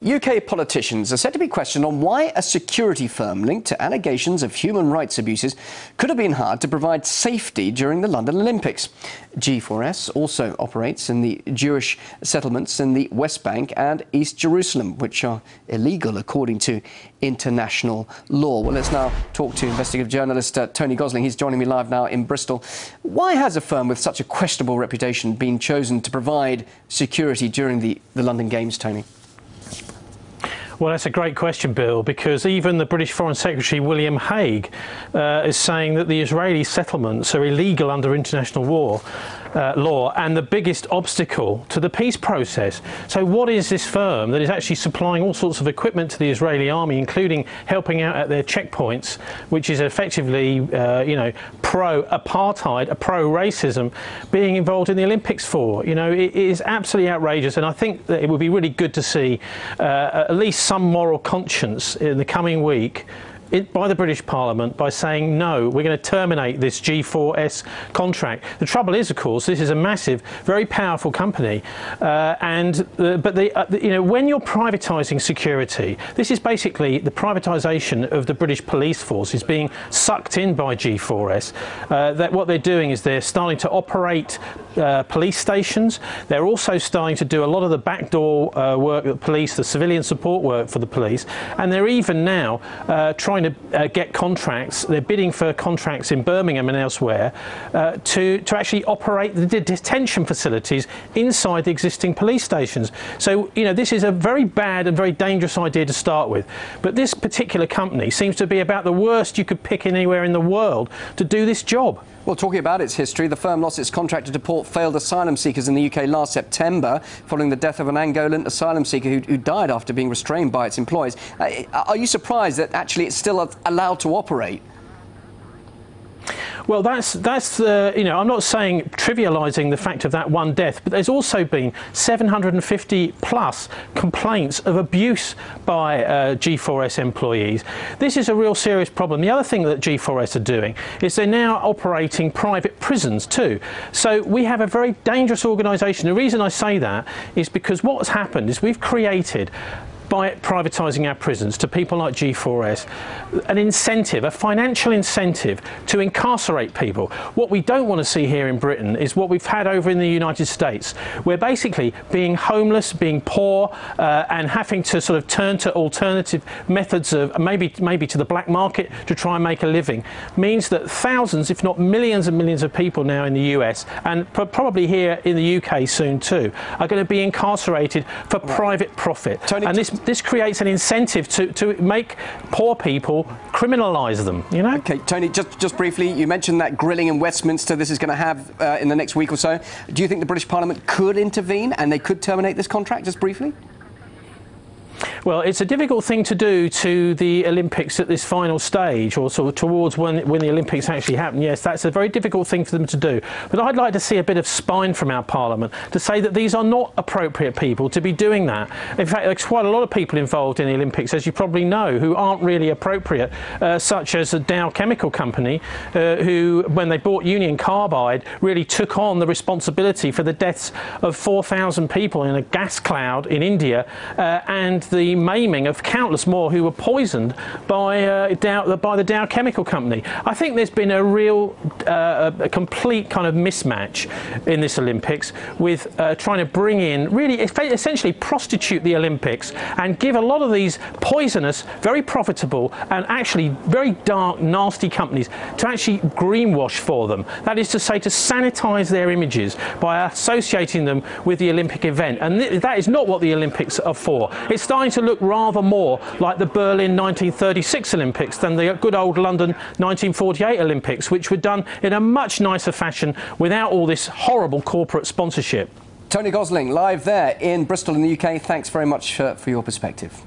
UK politicians are said to be questioned on why a security firm linked to allegations of human rights abuses could have been hired to provide safety during the London Olympics. G4S also operates in the Jewish settlements in the West Bank and East Jerusalem, which are illegal according to international law. Well, let's now talk to investigative journalist Tony Gosling. He's joining me live now in Bristol. Why has a firm with such a questionable reputation been chosen to provide security during the London Games, Tony? Well, that's a great question, Bill, because even the British Foreign Secretary, William Hague, is saying that the Israeli settlements are illegal under international law and the biggest obstacle to the peace process. So what is this firm that is actually supplying all sorts of equipment to the Israeli army, including helping out at their checkpoints, which is effectively, pro-apartheid, pro-racism, being involved in the Olympics for? You know, it is absolutely outrageous, and I think that it would be really good to see at least some moral conscience in the coming week by the British Parliament by saying, no, we're going to terminate this G4S contract. The trouble is, of course, this is a massive, very powerful company, but when you're privatising security, this is basically the privatisation of the British police force is being sucked in by G4S. That what they're doing is they're starting to operate police stations. They're also starting to do a lot of the backdoor work that police, the civilian support work for the police, and they're even now trying to get contracts. They're bidding for contracts in Birmingham and elsewhere to actually operate the detention facilities inside the existing police stations. So, you know, this is a very bad and very dangerous idea to start with. But this particular company seems to be about the worst you could pick anywhere in the world to do this job. Well, talking about its history, the firm lost its contract to deport failed asylum seekers in the UK last September following the death of an Angolan asylum seeker who died after being restrained by its employees. Are you surprised that actually it's still allowed to operate? Well, that's I'm not saying trivialising the fact of that one death, but there's also been 750 plus complaints of abuse by G4S employees. This is a real serious problem. The other thing that G4S are doing is they're now operating private prisons too. So we have a very dangerous organisation. The reason I say that is because what's happened is we've created, by privatising our prisons to people like G4S, an incentive, a financial incentive to incarcerate people. What we don't want to see here in Britain is what we've had over in the United States, where basically being homeless, being poor, and having to sort of turn to alternative methods of maybe to the black market to try and make a living, means that thousands, if not millions and millions of people now in the US, and probably here in the UK soon too, are going to be incarcerated for private profit. Tony, and this creates an incentive to make poor people, criminalise them, you know? OK, Tony, just briefly, you mentioned that grilling in Westminster this is going to have in the next week or so. Do you think the British Parliament could intervene and they could terminate this contract, just briefly? Well, it's a difficult thing to do to the Olympics at this final stage, or sort of towards when the Olympics actually happen. Yes, that's a very difficult thing for them to do. But I'd like to see a bit of spine from our Parliament to say that these are not appropriate people to be doing that. In fact, there's quite a lot of people involved in the Olympics, as you probably know, who aren't really appropriate, such as the Dow Chemical Company, who, when they bought Union Carbide, really took on the responsibility for the deaths of 4,000 people in a gas cloud in India, and the maiming of countless more who were poisoned by the Dow Chemical Company. I think there's been a real, a complete kind of mismatch in this Olympics with trying to bring in, really essentially prostitute the Olympics and give a lot of these poisonous, very profitable and actually very dark, nasty companies to actually greenwash for them. That is to say, to sanitise their images by associating them with the Olympic event. And that is not what the Olympics are for. It's starting to look rather more like the Berlin 1936 Olympics than the good old London 1948 Olympics, which were done in a much nicer fashion without all this horrible corporate sponsorship. Tony Gosling, live there in Bristol in the UK. Thanks very much for your perspective.